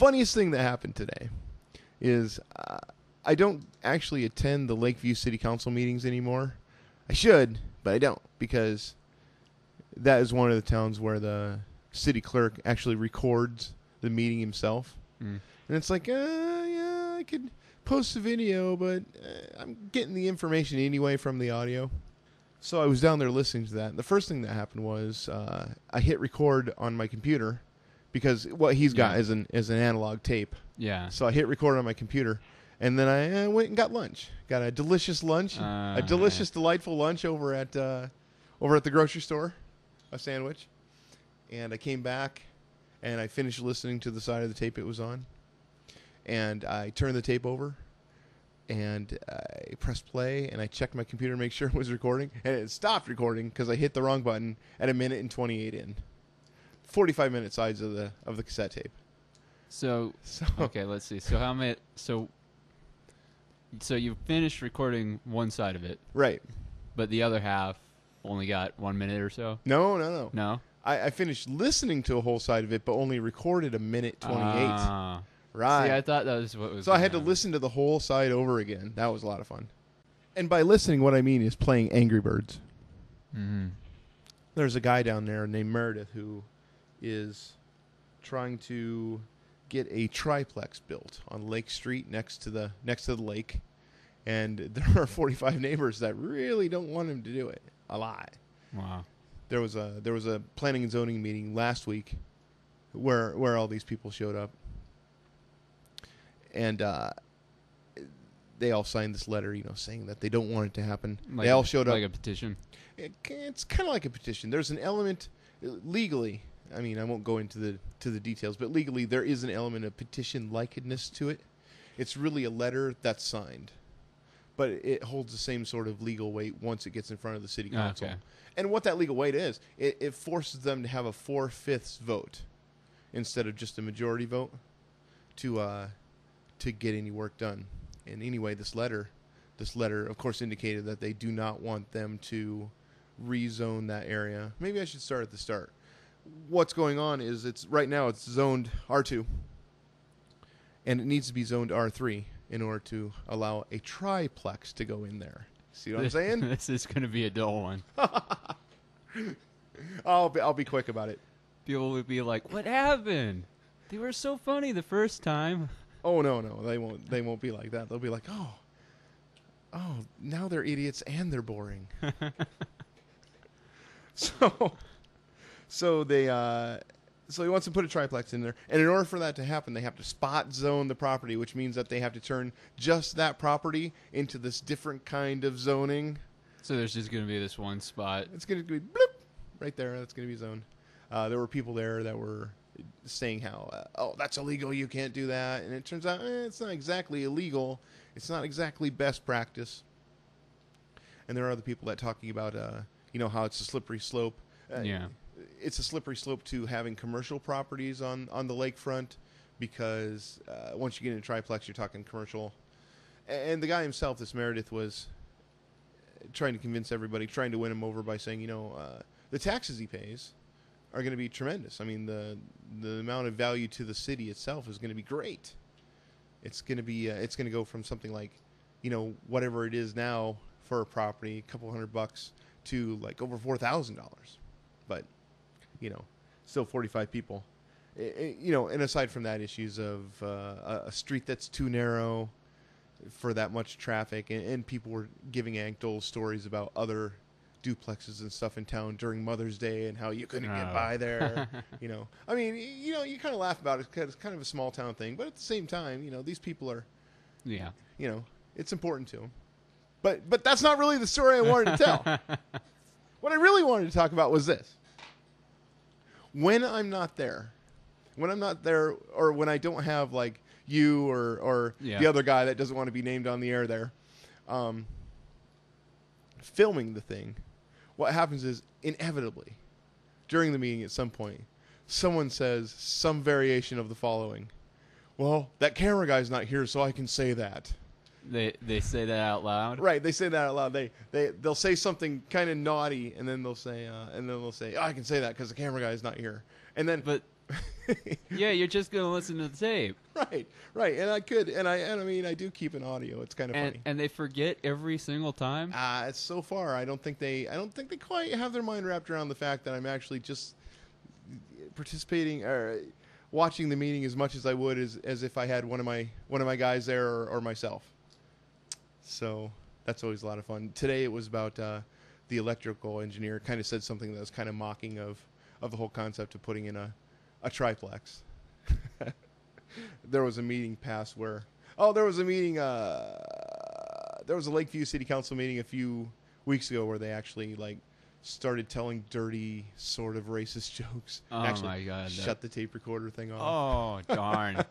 funniest thing that happened today is I don't actually attend the Lakeview City Council meetings anymore. I should, but I don't, because that is one of the towns where the city clerk actually records the meeting himself. And it's like, yeah, I could post a video, but I'm getting the information anyway from the audio. So I was down there listening to that. And the first thing that happened was I hit record on my computer, because what he's got is an analog tape. Yeah. So I hit record on my computer, and then I went and got lunch. Got a delicious lunch, a delicious, delightful lunch over at the grocery store, a sandwich. And I came back, and I finished listening to the side of the tape it was on. And I turned the tape over, and I pressed play, and I checked my computer to make sure it was recording, and it stopped recording because I hit the wrong button at 1:28 in. 45-minute sides of the cassette tape. So okay, let's see. So how many? So you finished recording one side of it, right? But the other half only got 1 minute or so. No. No. I finished listening to a whole side of it, but only recorded 1:28. Right. See, I thought that was what was. So I had to listen to the whole side over again. That was a lot of fun. And by listening, what I mean is playing Angry Birds. Mm-hmm. There's a guy down there named Meredith who is trying to get a triplex built on Lake Street next to the lake, and there are 45 neighbors that really don't want him to do it a lot. Wow. There was a planning and zoning meeting last week where all these people showed up, and they all signed this letter, saying that they don't want it to happen. They all showed up like a petition. It's kind of like a petition. There's an element legally. I mean, I won't go into the details, but legally there is an element of petition-likeness to it. It's really a letter that's signed, but it holds the same sort of legal weight once it gets in front of the city council. Okay. And what that legal weight is, it forces them to have a 4/5 vote instead of just a majority vote to get any work done. And anyway, this letter, of course, indicated that they do not want them to rezone that area. Maybe I should start at the start. What's going on is right now it's zoned R2, and it needs to be zoned R3 in order to allow a triplex to go in there. See what I'm saying? This is going to be a dull one. I'll be quick about it. People would be like, "What happened? They were so funny the first time." Oh no, they won't be like that. They'll be like, oh, now they're idiots and they're boring. So he wants to put a triplex in there, and in order for that to happen, they have to spot zone the property, which means that they have to turn just that property into this different kind of zoning. So there's just going to be this one spot. It's going to be bloop, right there. That's going to be zoned. There were people there that were saying how, that's illegal, you can't do that, and it turns out it's not exactly illegal. It's not exactly best practice. And there are other people that talking about, how it's a slippery slope. It's a slippery slope to having commercial properties on the lakefront, because once you get into triplex, you're talking commercial. And the guy himself, this Meredith, was trying to convince everybody, trying to win him over by saying, the taxes he pays are going to be tremendous. I mean, the amount of value to the city itself is going to be great. It's going to go from something like, whatever it is now for a property, a couple $100 to like over $4,000. But, still 45 people. And aside from that, issues of a street that's too narrow for that much traffic, and people were giving anecdotal stories about other duplexes and stuff in town during Mother's Day and how you couldn't get by there. I mean, you kind of laugh about it because it's kind of a small town thing, but at the same time, these people are, it's important to them. But that's not really the story I wanted to tell. What I really wanted to talk about was this. When I'm not there, or when I don't have like you or the other guy that doesn't want to be named on the air there, filming the thing, what happens is inevitably during the meeting at some point, someone says some variation of the following. Well, that camera guy's not here, so I can say that. They say that out loud? Right, they say that out loud. They'll say something kind of naughty, and then they'll say, oh, I can say that because the camera guy is not here. And then, but Yeah, you're just gonna listen to the tape. Right. And I could, and I mean, I do keep an audio. It's kind of funny. And they forget every single time. It's so far. I don't think they quite have their mind wrapped around the fact that I'm actually just participating or watching the meeting as much as I would as if I had one of my guys there or myself. So that's always a lot of fun. Today it was about the electrical engineer. Kind of said something that was kind of mocking of the whole concept of putting in a triplex. There was a meeting passed where there was a meeting. There was a Lakeview City Council meeting a few weeks ago where they actually started telling dirty, sort of racist jokes. Oh actually, my God! Shut the tape recorder thing off. Oh darn!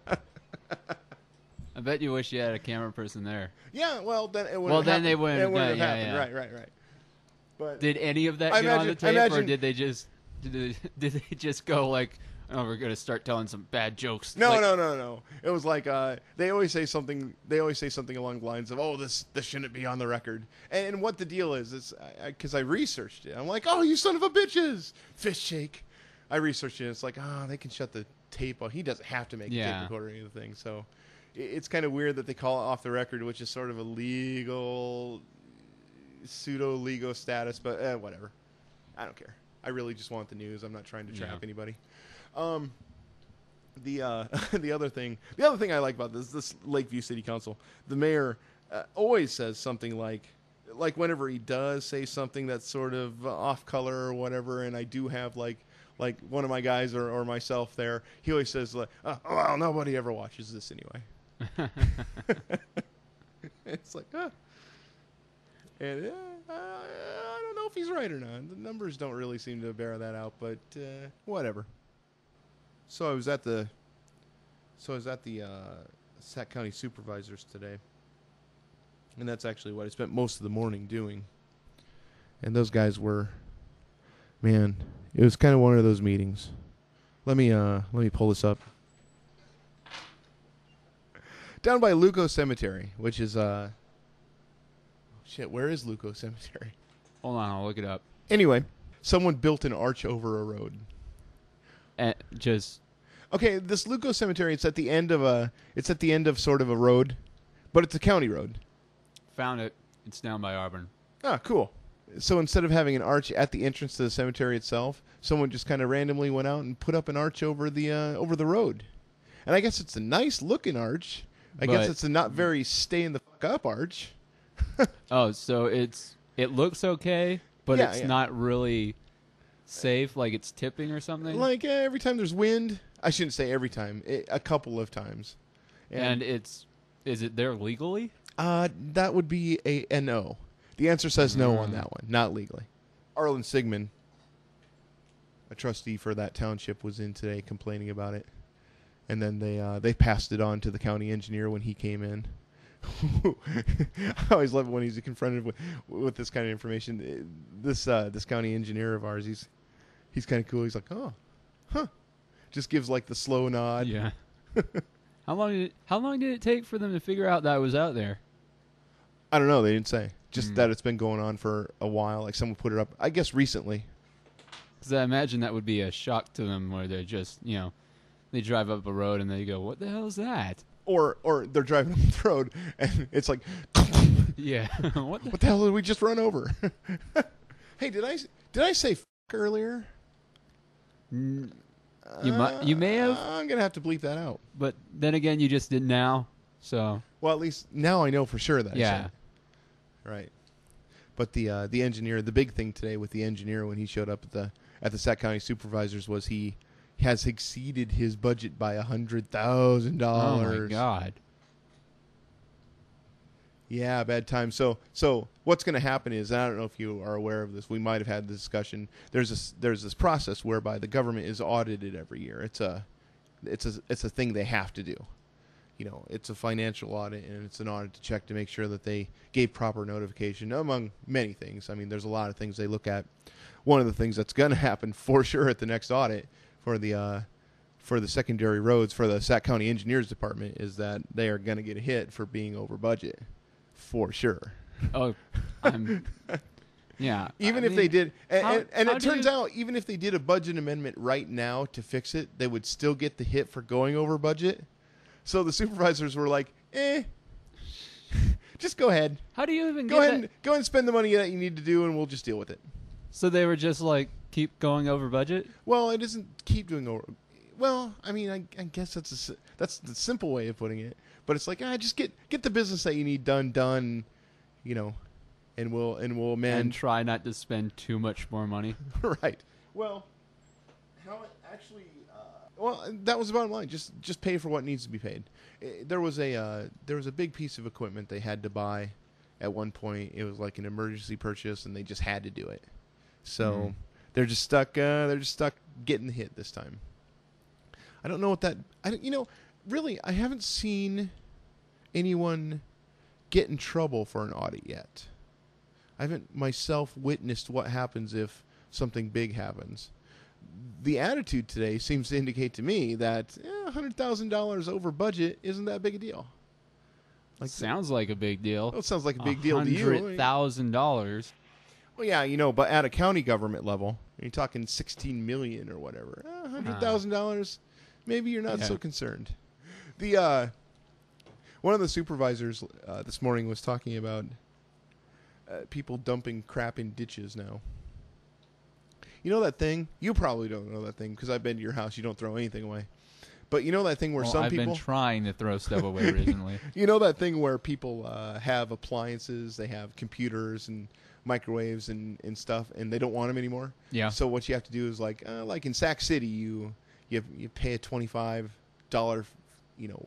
I bet you wish you had a camera person there. Yeah, well then it Well, then happened. they wouldn't It wouldn't have yeah, happened. yeah. Right. But Did any of that I get on the imagine- I tape, or imagine- did they just go like, "Oh, we're gonna start telling some bad jokes"? No, Like, no. It was like they always say something. They always say something along the lines of, "Oh, this shouldn't be on the record." And what the deal is because I researched it. I'm like, "Oh, you son of a bitches!" Fist shake. I researched it. And it's like, they can shut the tape off. He doesn't have to make a Yeah. tape recorder or anything. So it's kind of weird that they call it off the record, which is sort of a legal, pseudo-legal status. But whatever. I don't care. I really just want the news. I'm not trying to trap anybody. The other thing I like about this Lakeview City Council, the mayor always says something like whenever he does say something that's sort of off color or whatever, and I do have like one of my guys or myself there, he always says like, "Oh, well, nobody ever watches this anyway." It's like, and I don't know if he's right or not. The numbers don't really seem to bear that out, but whatever. So I was at the Sac County Supervisors today, and that's actually what I spent most of the morning doing. And those guys were, man, it was kind of one of those meetings. Let me pull this up. Down by Luco Cemetery, which is shit, where is Luco Cemetery? Hold on, I'll look it up. Anyway, someone built an arch over a road. Just Okay, this Luco Cemetery, it's at the end of sort of a road, but it's a county road. found it. It's down by Auburn. Ah, cool. So instead of having an arch at the entrance to the cemetery itself, someone just kind of randomly went out and put up an arch over the road. And I guess it's a nice looking arch. I guess it's a not very stay in the fuck up arch. Oh, so it looks okay, but Yeah, it's yeah. not really safe, like it's tipping or something. Like every time there's wind, I shouldn't say every time, a couple of times. And is it there legally? That would be a no. The answer says no on that one, not legally. Arlen Sigmund, a trustee for that township, was in today complaining about it, and then they passed it on to the county engineer when he came in. I always love it when he's confronted with this kind of information. This county engineer of ours, he's kind of cool. He's like, oh, huh, just gives like the slow nod. Yeah. How long did it take for them to figure out that it was out there? I don't know. They didn't say. Just that it's been going on for a while. Like someone put it up, I guess, recently. Because I imagine that would be a shock to them, where they're just, they drive up a road and they go, "What the hell is that?" Or they're driving up the road and it's like, Yeah. what the hell did we just run over? Hey, did I say f*** earlier? You may have, I'm gonna have to bleep that out. but then again, you just did now. So Well, at least now I know for sure that. I yeah. said. Right. But the engineer, the big thing today with the engineer when he showed up at the Sac County Supervisors was he has exceeded his budget by $100,000. Oh my God. Yeah, bad time. So what's going to happen is, and I don't know if you are aware of this. We might have had the discussion. There's this process whereby the government is audited every year. It's a thing they have to do. It's a financial audit, and it's an audit to check to make sure that they gave proper notification, among many things. I mean, there's a lot of things they look at. One of the things that's going to happen for sure at the next audit for the secondary roads for the Sac County Engineers Department is that they are going to get a hit for being over budget, for sure. Oh, Yeah. Even I if they mean, did, and how it do turns you- out, even if they did a budget amendment right now to fix it, they would still get the hit for going over budget. So the supervisors were like, just go ahead. How do you even Go get ahead, that? go ahead and spend the money that you need to do, and we'll just deal with it. So they were just like, keep going over budget? Well, it doesn't keep doing over. Well, I mean, I guess that's the simple way of putting it. But it's like, just get the business that you need done, you know, and we'll amend. And try not to spend too much more money. Right. Well, how it actually. Well, that was the bottom line. Just pay for what needs to be paid. There was a big piece of equipment they had to buy at one point. It was like an emergency purchase, and they just had to do it. So they're just stuck. They're just stuck getting the hit this time. I don't know what that. Really, I haven't seen anyone get in trouble for an audit yet. I haven't myself witnessed what happens if something big happens. The attitude today seems to indicate to me that $100,000 over budget isn't that big a deal. Like Sounds like a big deal. Well, it sounds like a big deal to you. $100,000. Well, yeah, but at a county government level, you're talking $16 million or whatever. $100,000, maybe you're not so concerned. The one of the supervisors this morning was talking about people dumping crap in ditches now. You know that thing? You probably don't know that thing because I've been to your house. You don't throw anything away. But you know that thing where I've been trying to throw stuff away recently. You know that thing where people have appliances, they have computers and microwaves and stuff, and they don't want them anymore? Yeah. So what you have to do is like in Sac City, you pay a $25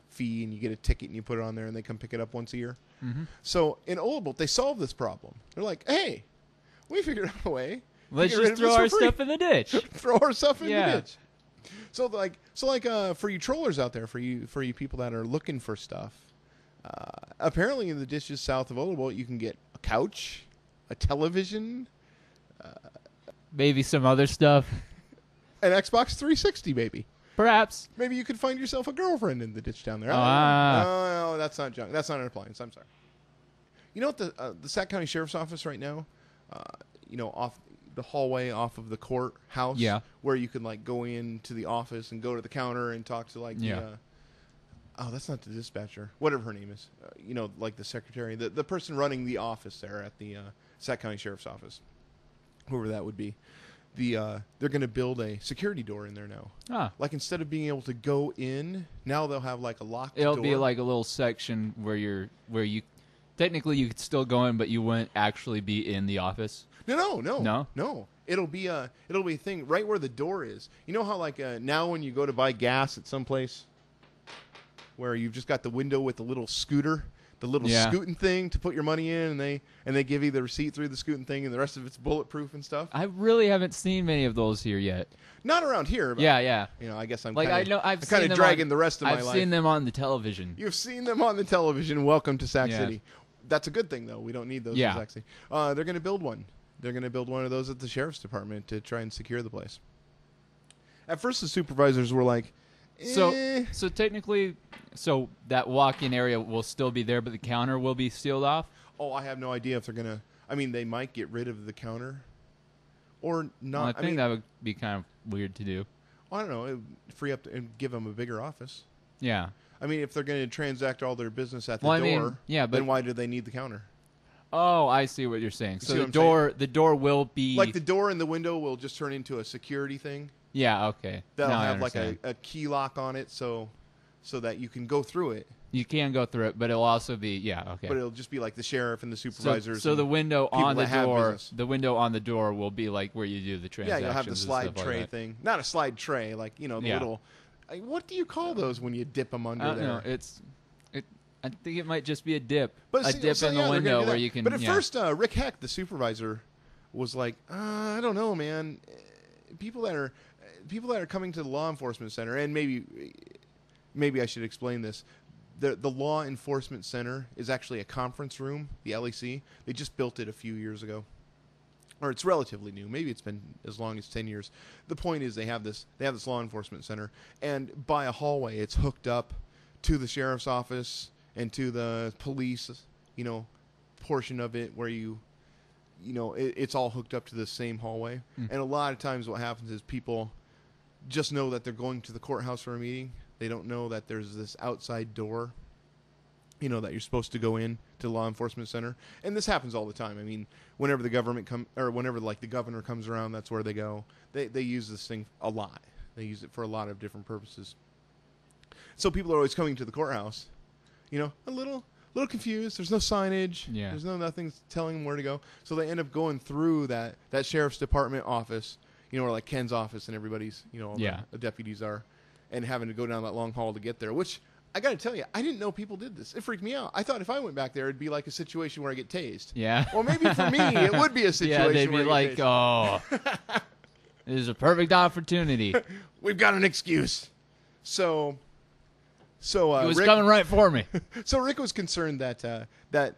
fee, and you get a ticket, and you put it on there, and they come pick it up once a year. Mm-hmm. So in Oldbolt, they solved this problem. They're like, hey, we figured out a way. Let's just throw our stuff in the ditch. Throw our stuff in the Yeah. ditch. So for you trollers out there, for you people that are looking for stuff, apparently in the ditches south of Oldbolt, you can get a couch, a television, Maybe some other stuff. an Xbox 360, maybe. Perhaps. Maybe you could find yourself a girlfriend in the ditch down there. No, that's not junk. That's not an appliance. I'm sorry. You know what the Sac County Sheriff's Office right now, off the hallway off of the courthouse, where you can like go into the office and go to the counter and talk to that's not the dispatcher, whatever her name is, like the secretary, the person running the office there at the Sac County Sheriff's Office, whoever that would be. They're going to build a security door in there now. Like instead of being able to go in, now they'll have like a locked door. It'll be like a little section where you technically you could still go in, but you wouldn't actually be in the office. No. It'll be a thing right where the door is. You know how like now when you go to buy gas at some place, where you've just got the window with the little scooter, the little scooting thing to put your money in, and they give you the receipt through the scooting thing, and the rest of it's bulletproof and stuff. I really haven't seen many of those here yet. Not around here. But, yeah. I guess I'm like I'm kind of dragging the rest of my life. I've seen them on the television. You've seen them on the television. Welcome to Sac City. That's a good thing, though. We don't need those in Sac City. They're going to build one. They're going to build one of those at the sheriff's department to try and secure the place. At first, the supervisors were like, So technically, that walk-in area will still be there, but the counter will be sealed off? Oh, I have no idea if they're going to... I mean, they might get rid of the counter or not. Well, I think that would be kind of weird to do. I don't know. It would free up and give them a bigger office. Yeah. I mean, if they're going to transact all their business at the door, then why do they need the counter? Oh, I see what you're saying. So the door will be... Like the door and the window will just turn into a security thing? Yeah, okay. That'll have like a key lock on it so that you can go through it. You can go through it, but it'll also be... okay. But it'll just be like the sheriff and the supervisors. So the window on the door will be like where you do the transactions. Yeah, you'll have the slide tray like thing. Not a slide tray, like, the little... What do you call those when you dip them under there? No, I think it might just be a dip. But a dip in the window where you can... But at first, Rick Heck, the supervisor, was like, I don't know, man. People that are coming to the law enforcement center, and maybe I should explain this. The law enforcement center is actually a conference room, the LEC. They just built it a few years ago. Or it's relatively new. Maybe it's been as long as 10 years. The point is they have this law enforcement center, and by a hallway it's hooked up to the sheriff's office and to the police, portion of it where you it's all hooked up to the same hallway. And a lot of times what happens is people just know that they're going to the courthouse for a meeting. They don't know that there's this outside door, that you're supposed to go in to the law enforcement center. And this happens all the time. I mean, whenever the the governor comes around, that's where they go. They use this thing a lot. They use it for a lot of different purposes. So people are always coming to the courthouse, a little confused. There's no signage. Yeah. There's nothing telling them where to go. So they end up going through that sheriff's department office, where like Ken's office and everybody's, all the deputies are, and having to go down that long hall to get there, which I got to tell you, I didn't know people did this. It freaked me out. I thought if I went back there, it'd be like a situation where I get tased. Yeah. Well, maybe for me, it would be a situation yeah, they'd where be I like, get tased. oh, this is a perfect opportunity. We've got an excuse. So He was Rick, coming right for me. So Rick was concerned that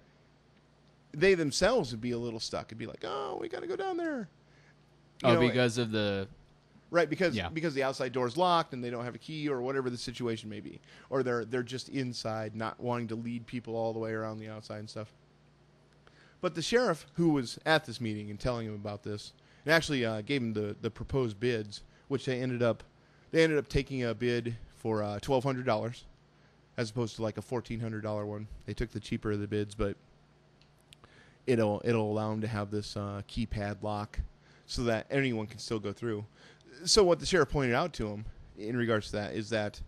they themselves would be a little stuck. It'd be like, oh, we got to go down there. Because of the... Right, because the outside door's locked and they don't have a key or whatever the situation may be. Or they're just inside, not wanting to lead people all the way around the outside and stuff. But the sheriff who was at this meeting and telling him about this, and actually gave him the proposed bids, which they ended up taking a bid for $1,200 as opposed to like a $1,400 one. They took the cheaper of the bids, but it'll allow them to have this keypad lock so that anyone can still go through. So what the sheriff pointed out to him in regards to that is that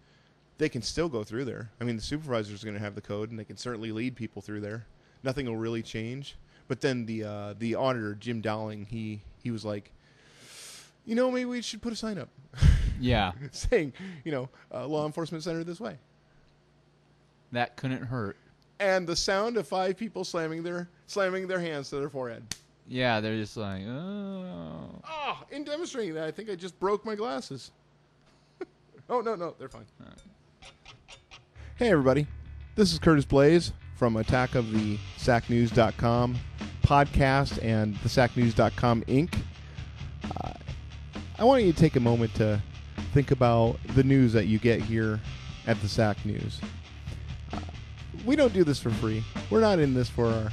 they can still go through there. I mean, the supervisor is going to have the code, and they can certainly lead people through there. Nothing will really change. But then the auditor, Jim Dowling, he was like, maybe we should put a sign up. Yeah. Saying, law enforcement center this way. That couldn't hurt. And the sound of 5 people slamming their hands to their forehead. Yeah, they're just like, oh. Oh, in demonstrating that, I think I just broke my glasses. Oh, no, they're fine. Right. Hey, everybody. This is Curtis Blaze from Attack of the TheSacNews.com podcast and TheSacNews.com Inc. I want you to take a moment to think about the news that you get here at the Sac News. We don't do this for free. We're not in this for our...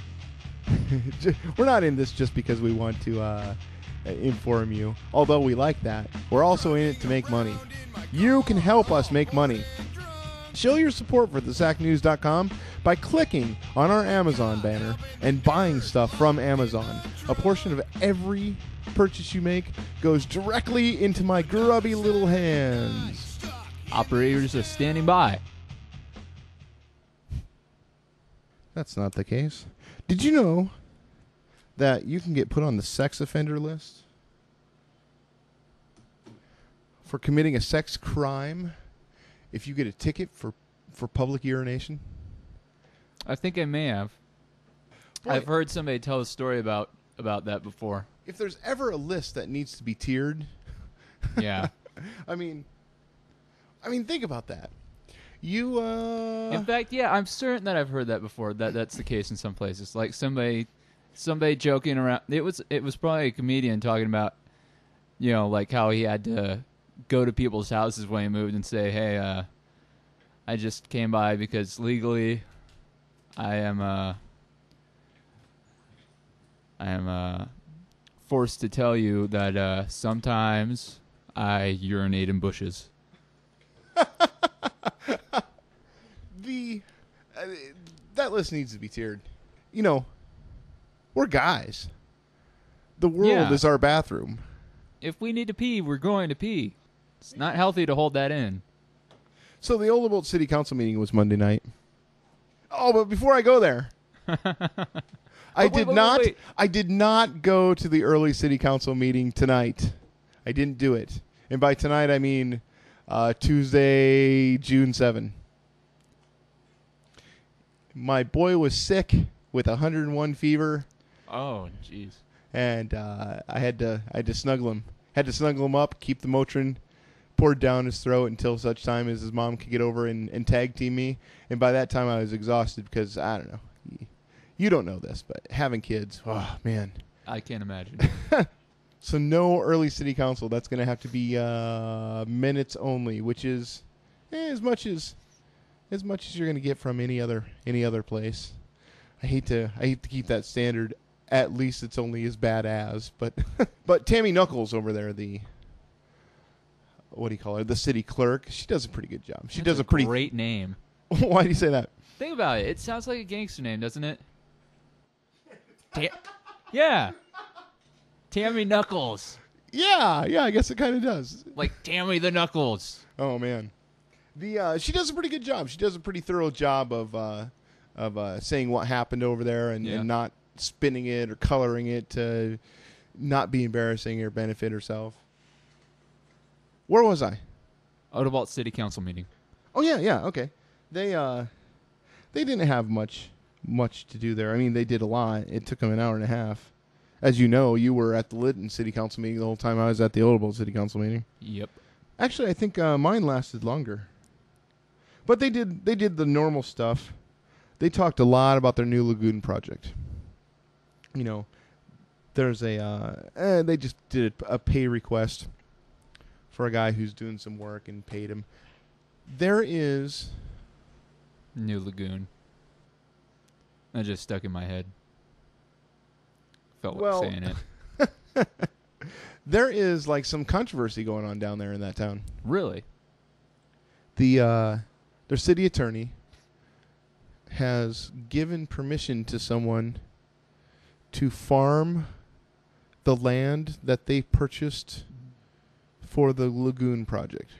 We're not in this just because we want to inform you, although we like that. We're also in it to make money. You can help us make money. Show your support for TheSacNews.com by clicking on our Amazon banner and buying stuff from Amazon. A portion of every purchase you make goes directly into my grubby little hands. Operators are standing by. That's not the case. Did you know that you can get put on the sex offender list for committing a sex crime if you get a ticket for public urination? I think I may have. Boy, I've heard somebody tell a story about that before. If there's ever a list that needs to be tiered, Yeah. I mean, think about that. You, In fact, yeah, I'm certain that I've heard that before. That's the case in some places. Like somebody joking around. It was probably a comedian talking about, like how he had to go to people's houses when he moved and say, "Hey, I just came by because legally, I am forced to tell you that sometimes I urinate in bushes." That list needs to be tiered. We're guys. The world is our bathroom. If we need to pee, we're going to pee. It's not healthy to hold that in. So the Oldenburg City Council meeting was Monday night. Oh, but before I go there, I did not go to the early City Council meeting tonight. I didn't do it. And by tonight, I mean Tuesday, June 7. My boy was sick with 101 fever. Oh, jeez. And I had to snuggle him. Had to snuggle him up, keep the Motrin poured down his throat until such time as his mom could get over and tag team me. And by that time, I was exhausted because, I don't know. You don't know this, but having kids, oh, man. I can't imagine. So no early city council. That's going to have to be minutes only, which is as much as you're going to get from any other place. I hate to keep that standard at least it's only as bad as. But but Tammy Knuckles over there, the what do you call her? The city clerk. She does a pretty good job. She does a pretty great name. Why do you say that? Think about it. It sounds like a gangster name, doesn't it? Yeah. Tammy Knuckles. Yeah, I guess it kind of does. Like Tammy the Knuckles. Oh man, she does a pretty good job. She does a pretty thorough job of saying what happened over there and not spinning it or coloring it to not be embarrassing or benefit herself. Where was I? Audubon City Council meeting. Oh yeah, okay. They didn't have much to do there. I mean, they did a lot. It took them an hour and a half. As you know, you were at the Lytton City Council meeting the whole time I was at the Audubon City Council meeting. Yep. Actually, I think mine lasted longer. But they did the normal stuff. They talked a lot about their new lagoon project. You know, there's they just did a pay request for a guy who's doing some work and paid him. There is New lagoon. That just stuck in my head. Felt like saying it. There is like some controversy going on down there in that town. Really? Their city attorney has given permission to someone to farm the land that they purchased for the lagoon project,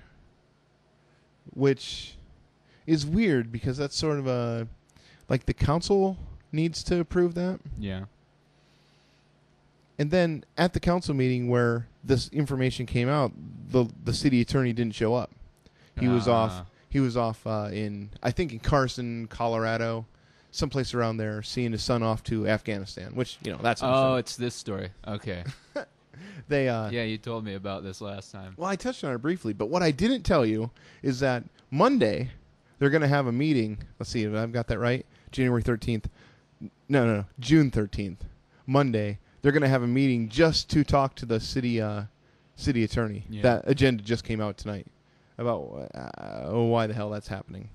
which is weird because that's sort of like the council needs to approve that. Yeah. And then at the council meeting where this information came out, the city attorney didn't show up. He was off. He was off in Carson, Colorado, someplace around there, seeing his son off to Afghanistan. Which that's. Oh, it's this story. Okay. They. Yeah, you told me about this last time. Well, I touched on it briefly, but what I didn't tell you is that Monday they're going to have a meeting. Let's see if I've got that right. January 13th. No, June 13th. Monday. They're going to have a meeting just to talk to the city attorney. Yeah. That agenda just came out tonight about why the hell that's happening.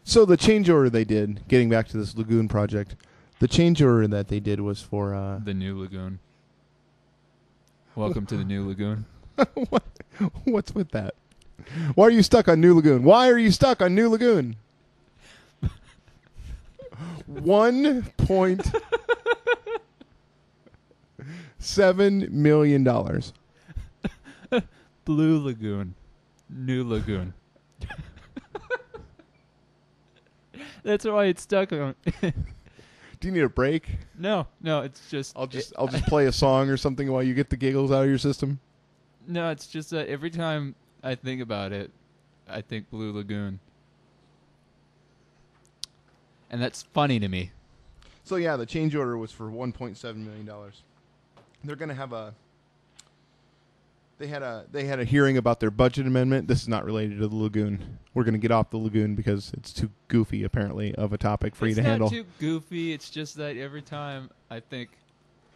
So the change order they did, getting back to this lagoon project, the change order that they did was for the new lagoon. Welcome to the new lagoon. What's with that? Why are you stuck on New Lagoon? Why are you stuck on New Lagoon? $1.7 million. Blue Lagoon. New Lagoon. That's why it's stuck on. Do you need a break? No, it's just I'll just play a song or something while you get the giggles out of your system. No, it's just that every time I think about it, I think Blue Lagoon. And that's funny to me. So yeah, the change order was for $1.7 million. They're going to have They had a hearing about their budget amendment. This is not related to the lagoon. We're going to get off the lagoon because it's too goofy, apparently, of a topic for you to handle. It's not too goofy. It's just that every time I think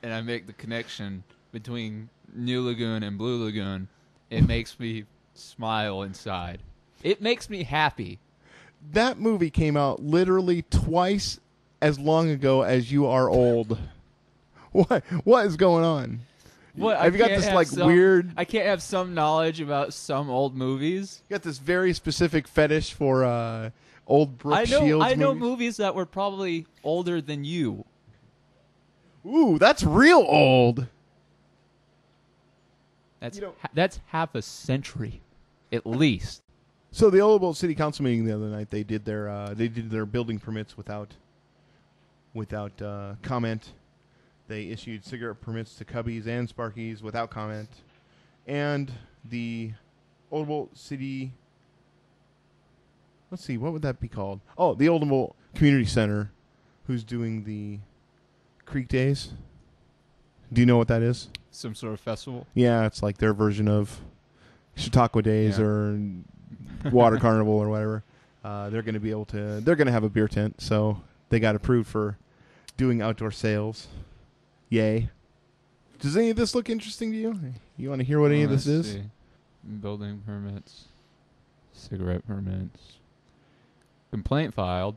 and I make the connection between New Lagoon and Blue Lagoon, it makes me smile inside. It makes me happy. That movie came out literally twice as long ago as you are old. What is going on? What, have you got this weird? I can't have some knowledge about some old movies. You got this very specific fetish for old Brooke Shields. I know movies that were probably older than you. Ooh, that's real old. That's half a century, at least. So the Old City Council meeting the other night, they did their building permits without comment. They issued cigarette permits to Cubbies and Sparkies without comment. And the Old City... Let's see, what would that be called? Oh, the Old Community Center, who's doing the Creek Days. Do you know what that is? Some sort of festival? Yeah, it's like their version of Chautauqua Days or Water Carnival or whatever. They're going to be able to... They're going to have a beer tent, so they got approved for doing outdoor sales. Yay. Does any of this look interesting to you? You want to hear what any of this is? See. Building permits. Cigarette permits. Complaint filed.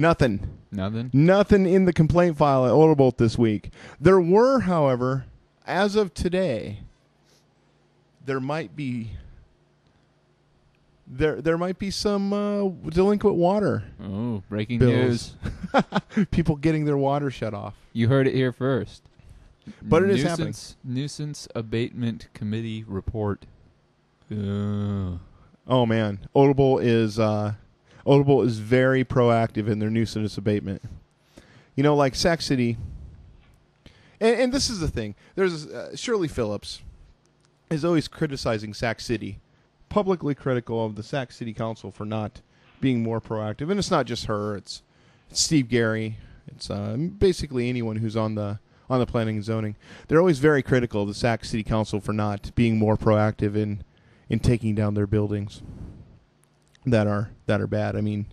Nothing. Nothing. Nothing in the complaint file at Odebolt this week. There were, however, as of today, there might be some delinquent water. Oh, breaking bills. news. People getting their water shut off. You heard it here first. But it is happening. Nuisance Abatement Committee report. Oh man, Odebolt is very proactive in their nuisance abatement. You know, like Sac City, and this is the thing. There's Shirley Phillips is always criticizing Sac City, publicly critical of the Sac City Council for not being more proactive. And it's not just her; it's Steve Gary. It's basically anyone who's on the planning and zoning. They're always very critical of the Sac City Council for not being more proactive in taking down their buildings that are bad. I mean,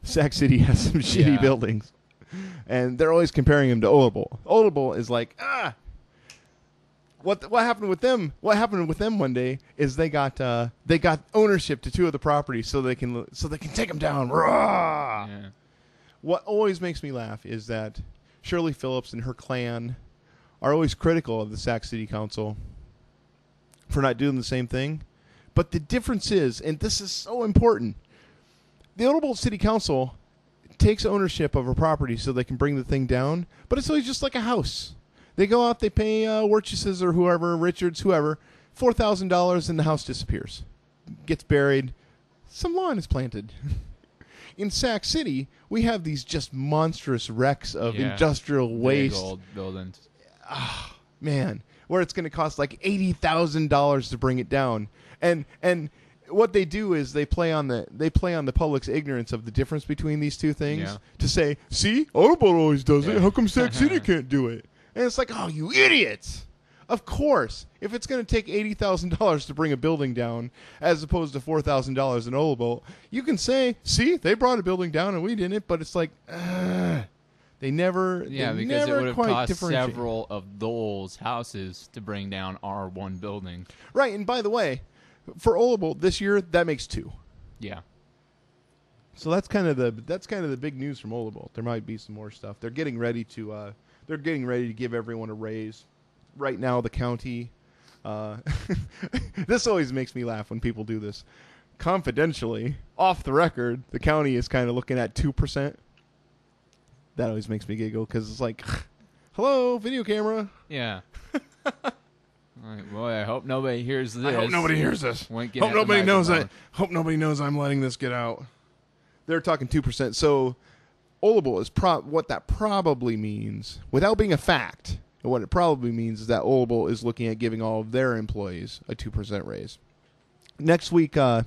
Sac City has some shitty buildings, and they're always comparing them to Odebolt. Odebolt is like, what happened with them? What happened with them one day is they got ownership to 2 of the properties, so they can take them down. Rawr! Yeah. What always makes me laugh is that Shirley Phillips and her clan are always critical of the Sac City Council for not doing the same thing. But the difference is, and this is so important, the Odebolt City Council takes ownership of a property so they can bring the thing down, but it's always just like a house. They go out, they pay Wirtses or whoever, Richards, whoever, $4,000, and the house disappears. Gets buried. Some lawn is planted. In Sac City, we have these just monstrous wrecks of industrial waste. Big old buildings. Oh, man. Where it's going to cost like $80,000 to bring it down. And what they do is they play on the public's ignorance of the difference between these two things to say, see, Odebolt always does it. How come Sac City can't do it? And it's like, oh, you idiots. Of course, if it's going to take $80,000 to bring a building down as opposed to $4,000 in Odebolt, you can say, see, they brought a building down and we didn't, but it's like, they never because it would have quite cost differentiate. several of those houses to bring down our one building. Right, and by the way, for Odebolt this year, that makes 2. Yeah. So that's kind of the big news from Odebolt. There might be some more stuff. They're getting ready to give everyone a raise. Right now, the county. This always makes me laugh when people do this. Confidentially, off the record, the county is kind of looking at 2%. That always makes me giggle because it's like, hello, video camera. Yeah. Like, boy, I hope nobody hears this. I hope nobody hears this. Hope nobody knows that. Hope nobody knows I'm letting this get out. They're talking 2%. So, Odebolt is what that probably means, without being a fact. What it probably means is that Odebolt is looking at giving all of their employees a 2% raise. Next week, the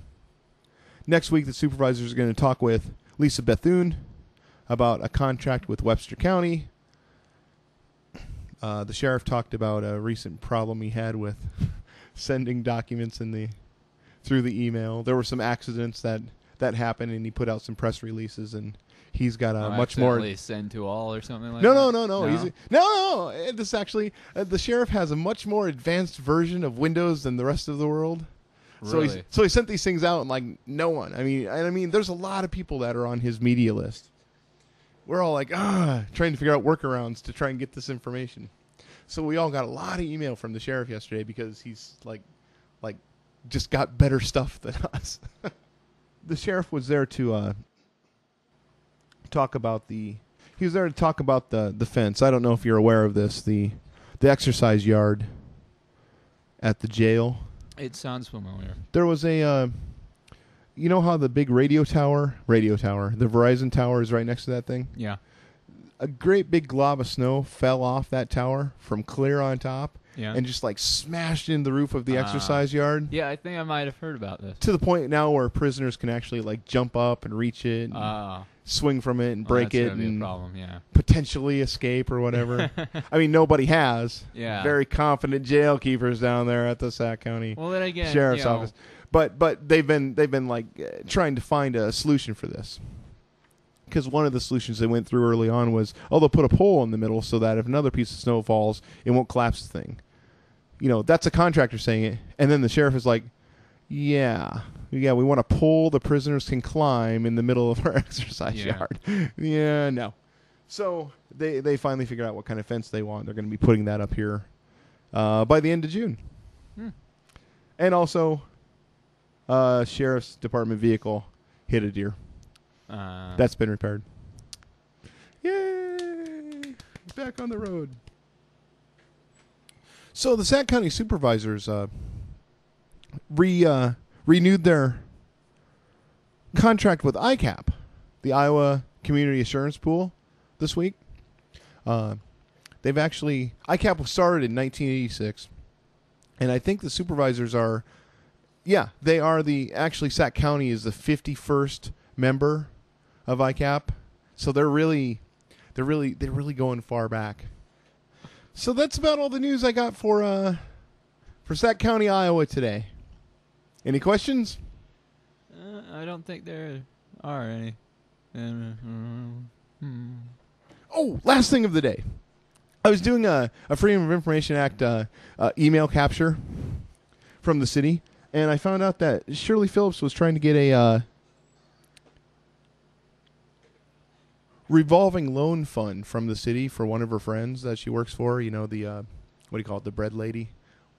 supervisors are going to talk with Lisa Bethune about a contract with Webster County. The sheriff talked about a recent problem he had with sending documents through the email. There were some accidents that happened, and he put out some press releases, and he's got a much more send to all or something like that. No. No. This actually, the sheriff has a much more advanced version of Windows than the rest of the world. Really? So he sent these things out, and like no one. I mean, there's a lot of people that are on his media list. We're all like, trying to figure out workarounds to try and get this information. So we all got a lot of email from the sheriff yesterday because he's like just got better stuff than us. The sheriff was there to talk about the fence. I don't know if you're aware of this. The exercise yard at the jail. It sounds familiar. There was a you know how the big radio tower, the Verizon tower is right next to that thing? Yeah. A great big glob of snow fell off that tower from clear on top and just like smashed into the roof of the exercise yard. Yeah, I think I might have heard about this. To the point now where prisoners can actually like jump up and reach it and swing from it and break it and be a problem, potentially escape or whatever. I mean, nobody has. Yeah. Very confident jail keepers down there at the Sac County Sheriff's Office. But they've been like trying to find a solution for this. Because one of the solutions they went through early on was, they'll put a pole in the middle so that if another piece of snow falls, it won't collapse the thing. You know, that's a contractor saying it. And then the sheriff is like, yeah, we want a pole the prisoners can climb in the middle of our exercise yard. Yeah, no. So they finally figured out what kind of fence they want. They're going to be putting that up here by the end of June. And also, sheriff's department vehicle hit a deer. That's been repaired. Yay! Back on the road. So the Sac County supervisors renewed their contract with ICAP, the Iowa Community Assurance Pool, this week. ICAP was started in 1986, and I think the supervisors are, actually Sac County is the 51st member of ICAP, so they're really going far back. So that's about all the news I got for Sac County, Iowa today. Any questions? I don't think there are any. Oh, last thing of the day. I was doing a Freedom of Information Act email capture from the city, and I found out that Shirley Phillips was trying to get a revolving loan fund from the city for one of her friends that she works for. You know, the what do you call it? The bread lady.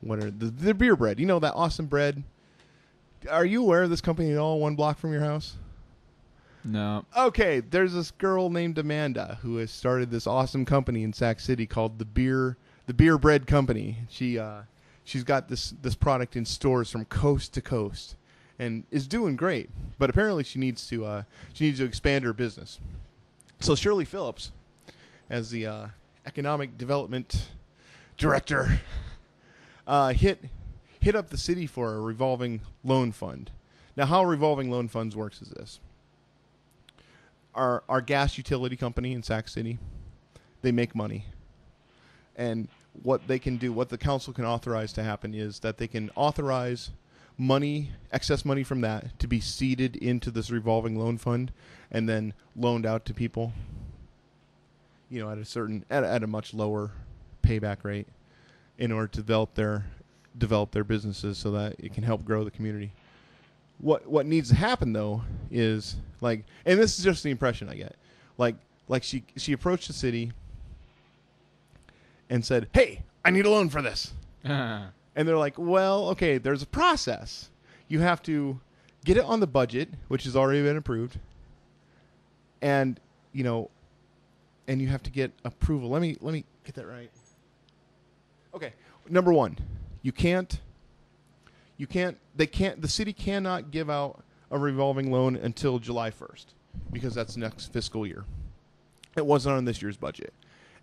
What are the beer bread? You know, that awesome bread. Are you aware of this company at all? 1 block from your house? No. Okay, there's this girl named Amanda who has started this awesome company in Sac City called the Beer Bread Company. She's got this product in stores from coast to coast and is doing great. But apparently she needs to expand her business. So Shirley Phillips, as the economic development director, hit up the city for a revolving loan fund. Now, how revolving loan funds works is this. Our gas utility company in Sac City, they make money. And what they can do, what the council can authorize to happen is that they can authorize money, excess money from that, to be seeded into this revolving loan fund and then loaned out to people, you know, at a much lower payback rate in order to develop their businesses so that it can help grow the community. What needs to happen though is and this is just the impression I get, like she approached the city and said, "Hey, I need a loan for this," and they're like, "Well, okay, there's a process. You have to get it on the budget, which has already been approved, and you have to get approval. Let me get that right. Okay, number one, the city cannot give out a revolving loan until July 1st because that's next fiscal year. It wasn't on this year's budget.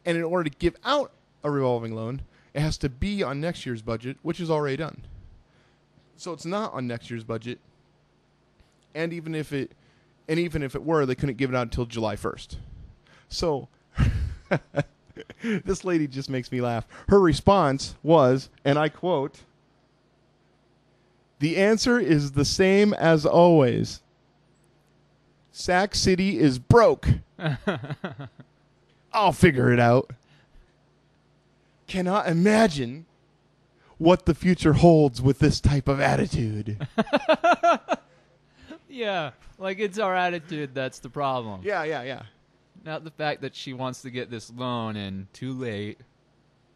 And in order to give out a revolving loan, it has to be on next year's budget, which is already done. So it's not on next year's budget. And even if it were, they couldn't give it out until July 1st. So this lady just makes me laugh. Her response was, and I quote, "The answer is the same as always. Sac City is broke. I'll figure it out. Cannot imagine what the future holds with this type of attitude." Yeah, like it's our attitude that's the problem. Yeah. Not the fact that she wants to get this loan and too late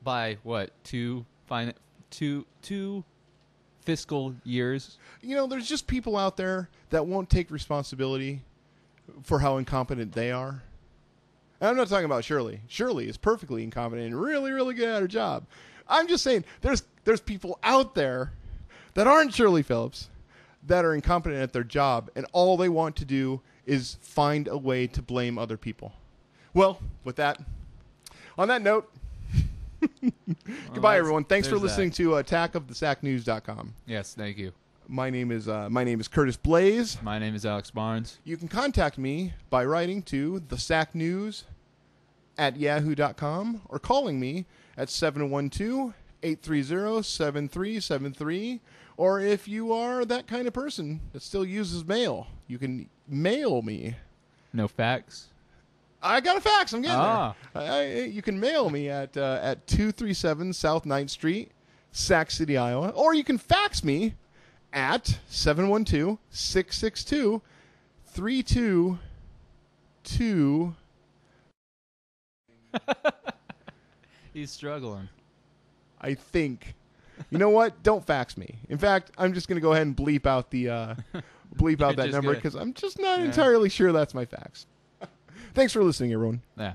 by what, two fiscal years. You know, there's just people out there that won't take responsibility for how incompetent they are. And I'm not talking about Shirley. Shirley is perfectly incompetent and really, really good at her job. I'm just saying there's people out there that aren't Shirley Phillips that are incompetent at their job, and all they want to do is find a way to blame other people. Well, on that note, goodbye, everyone. Thanks for listening to Attack of TheSacNews.com. Yes, thank you. My name is Curtis Blaze. My name is Alex Barnes. You can contact me by writing to TheSacNews@yahoo.com or calling me at 712-830-7373. Or if you are that kind of person that still uses mail, you can mail me. No fax? I got a fax. I'm getting there. You can mail me at 237 South 9th Street, Sac City, Iowa. Or you can fax me at 712-662-3222. He's struggling. I think. You know what? Don't fax me. In fact, I'm just going to go ahead and bleep out the that number because I'm just not entirely sure that's my fax. Thanks for listening, everyone. Yeah.